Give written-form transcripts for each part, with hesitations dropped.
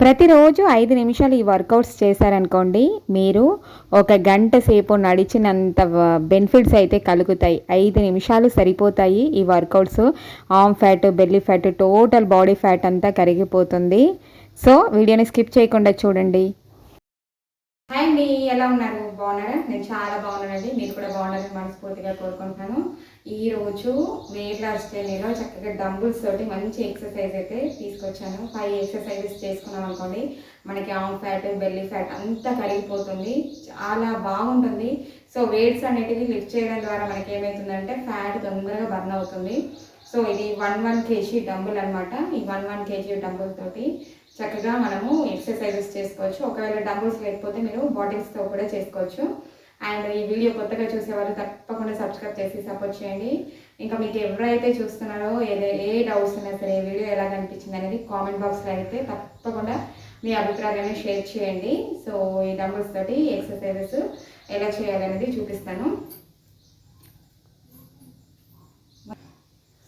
ప్రతిరోజు 5 నిమిషాలు ఈ వర్కౌట్స్ చేశారనుకోండి, మీరు ఒక గంట సేపు నడిచినంత బెనిఫిట్స్ అయితే కలుగుతాయి. 5 నిమిషాలు సరిపోతాయి ఈ workouts. Arm fat, belly fat, total body fat అంతా కరిగిపోతుంది. సో వీడియోని స్కిప్ చేయకుండా చూడండి. హాయ్ అండి, ఎలా ఉన్నారు? బాగున్నారా? నేను చాలా బాగున్నానండి. మీరు కూడా బాగున్నారని మనస్ఫూర్తిగా కోరుకుంటున్నాను. ఈరోజు వెయిట్ లాస్ జర్నీలో చక్కగా డంబుల్స్ తోటి మంచి ఎక్సర్సైజ్ అయితే తీసుకొచ్చాను. 5 ఎక్సర్సైజెస్ చేసుకున్నాం అనుకోండి, మనకి ఆర్మ్ ఫ్యాట్, బెల్లీ ఫ్యాట్ అంతా కరిగిపోతుంది. చాలా బాగుంటుంది. సో వెయిట్స్ అనేటివి లిఫ్ట్ చేయడం ద్వారా మనకి ఏమవుతుందంటే ఫ్యాట్ తొందరగా బర్న్ అవుతుంది. సో ఇది 1 kg డంబుల్ అనమాట. ఈ 1 kg డంబుల్ తోటి చక్కగా మనము ఎక్సర్సైజెస్ చేసుకోవచ్చు. ఒకవేళ డంబుల్స్ లేకపోతే మీరు బాటిల్స్తో కూడా చేసుకోవచ్చు. అండ్ ఈ వీడియో కొత్తగా చూసేవాళ్ళు తప్పకుండా సబ్స్క్రైబ్ చేసి సపోర్ట్ చేయండి. ఇంకా మీకు ఎవరైతే చూస్తున్నారో ఏ డౌట్స్ ఉన్నా సరే వీడియో ఎలా కనిపించింది అనేది కామెంట్ బాక్స్లో అయితే తప్పకుండా మీ అభిప్రాయాన్ని షేర్ చేయండి. సో ఈ డంబుల్స్ తోటి ఎక్సర్సైజెస్ ఎలా చేయాలనేది చూపిస్తాను.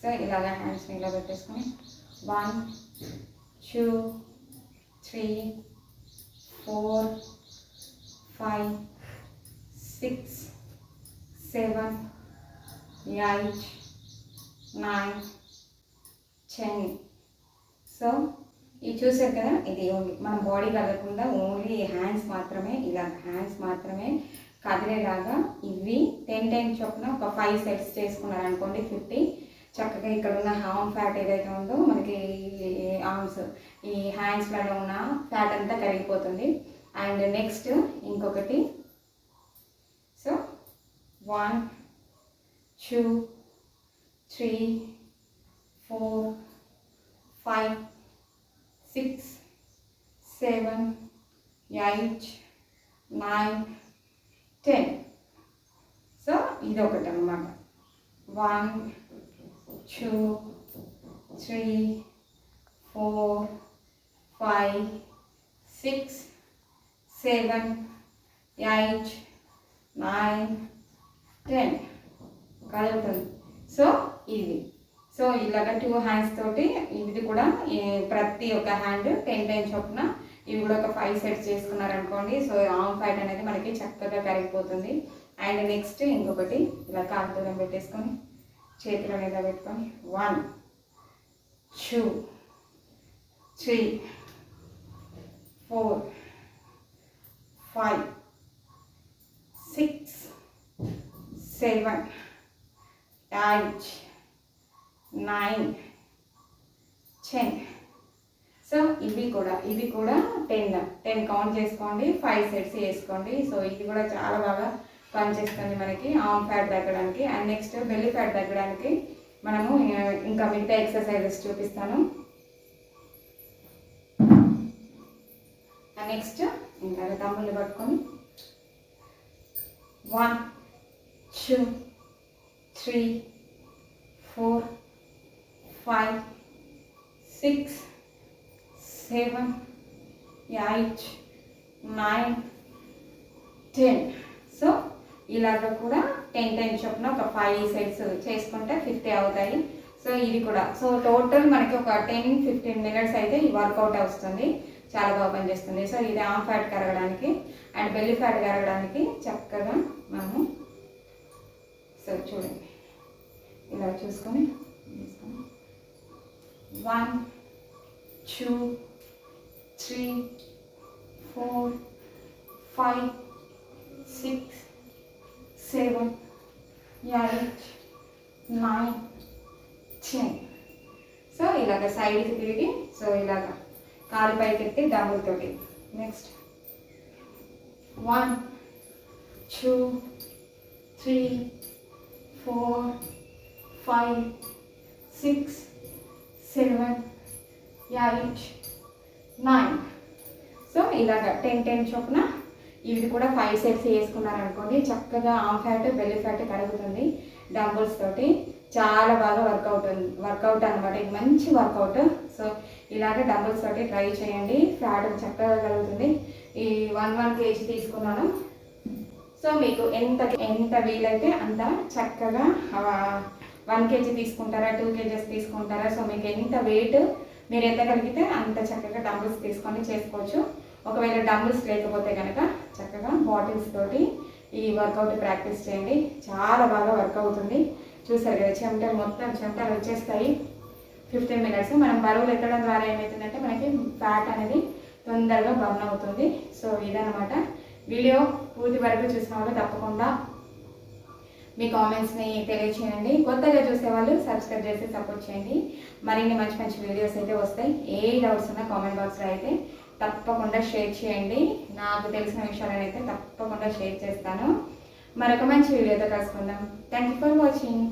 సో ఇలాగా హ్యాండ్స్ని ఇలా పెట్టేసుకొని 1 2 3 4 5 6 7 8 9 10. సో ఇది చూసారు కదా, ఇది మన బాడీ కదలకుండా ఓన్లీ హ్యాండ్స్ మాత్రమే, ఇలా హ్యాండ్స్ మాత్రమే కదిలేలాగా ఇవి 10 చొప్పున ఒక 5 సెట్స్ చేసుకున్నారనుకోండి 50. చక్కగా ఇక్కడ ఉన్న ఆర్మ్ ఫ్యాట్ ఏదైతే ఉందో మనకి ఆర్మ్స్ ఈ హ్యాండ్స్లలో ఉన్న ఫ్యాట్ అంతా కరిగిపోతుంది. అండ్ నెక్స్ట్ ఇంకొకటి. సో 1 2 3 4 5 6 7 8 9 10. సో ఇది ఒకటి అన్నమాట. 1 2 3 4 5 6 7 8 9 10 కలుగుతుంది. సో ఇది ఇలాగ 2 హ్యాండ్స్ తోటి ఇది కూడా ప్రతి ఒక్క హ్యాండ్ 10 చొప్పున ఇవి కూడా ఒక 5 సెట్స్ చేసుకున్నారనుకోండి. సో ఆర్మ్ ఫ్యాట్ అనేది మనకి చక్కగా కరిగిపోతుంది. అండ్ నెక్స్ట్ ఇంకొకటి ఇలా కాలుతో పెట్టేసుకొని చేతిలో మీద పెట్టుకొని 1 2 3 4 5 6 7 8 9 10. సో ఇవి కూడా 10 కౌంట్ చేసుకోండి, 5 సెట్స్ వేసుకోండి. సో ఇది కూడా చాలా బాగా పనిచేస్తుంది మనకి ఆర్మ్ ఫ్యాట్ తగ్గడానికి. అండ్ నెక్స్ట్ బెల్లీ ఫ్యాట్ తగ్గడానికి మనము ఇంకా మిగతా ఎక్సర్సైజెస్ చూపిస్తాను. అండ్ నెక్స్ట్ ఇంకా డంబుల్ని పట్టుకొని 1 2 3 4 5 6 7 8 9 10. సో ఇలాగ కూడా 10 చొప్పున ఒక 5 సెట్స్ చేసుకుంటే 50 అవుతాయి. సో ఇది కూడా టోటల్ మనకి ఒక 10-15 మినిట్స్ అయితే ఈ వర్కౌట్ వస్తుంది. చాలా బాగా పనిచేస్తుంది. సో ఇది ఆర్మ్ ఫ్యాట్ కరగడానికి అండ్ బెల్లీ ఫ్యాట్ కరగడానికి చక్కగా మనము చూడండి ఇలా చూసుకొని 1 2 3 4 5 6 7 8 9 10. సో ఇలాగ సైడ్కి తిరిగి ఇలాగ కాలు పైకి ఎత్తి డంబుల్ తోటి. నెక్స్ట్ 1 2 3 4 5 6 7 8 9. సో ఇలాగ 10 చొప్పున ఇవి కూడా 5 సెట్స్ వేసుకున్నారనుకోండి, చక్కగా ఆర్మ్ ఫ్యాట్ బెల్లీ ఫ్యాట్ కరుగుతుంది డంబుల్స్ తోటి. చాలా బాగా వర్కౌట్ అనమాట. ఇది మంచి వర్కౌట్. సో ఇలాగ డంబుల్స్ తోటి ట్రై చేయండి, ఫ్యాట్ చక్కగా కలుగుతుంది. ఈ 1 kg తీసుకున్నాను. సో మీకు ఎంత వీలైతే అంత చక్కగా 1 kg తీసుకుంటారా, 2 kgs తీసుకుంటారా, సో మీకు ఎంత వెయిట్ మీరు ఎంత కలిగితే అంత చక్కగా డంబుల్స్ తీసుకొని చేసుకోవచ్చు. ఒకవేళ డంబుల్స్ లేకపోతే కనుక చక్కగా బాటిల్స్ తోటి ఈ వర్కౌట్ ప్రాక్టీస్ చేయండి. చాలా బాగా వర్క్ అవుతుంది. చూసారు కదా, చెమటలు మొత్తం చెమటలు వచ్చేస్తాయి. 15 మినిట్స్ మనం బరువులు ఎత్తడం ద్వారా ఏమవుతుందంటే మనకి ఫ్యాట్ అనేది తొందరగా బర్న్ అవుతుంది. సో ఇదనమాట. వీడియో పూర్తి వరకు చూసిన వాళ్ళు తప్పకుండా మీ కామెంట్స్ని తెలియచేయండి. కొత్తగా చూసేవాళ్ళు సబ్స్క్రైబ్ చేసి సపోర్ట్ చేయండి. మరిన్ని మంచి మంచి వీడియోస్ అయితే వస్తాయి. ఏ డౌట్స్ ఉన్నా కామెంట్ బాక్స్లో అయితే తప్పకుండా షేర్ చేయండి. నాకు తెలిసిన విషయాలను అయితే తప్పకుండా షేర్ చేస్తాను. మరొక మంచి వీడియోతో కలుసుకుందాం. Thank you for watching.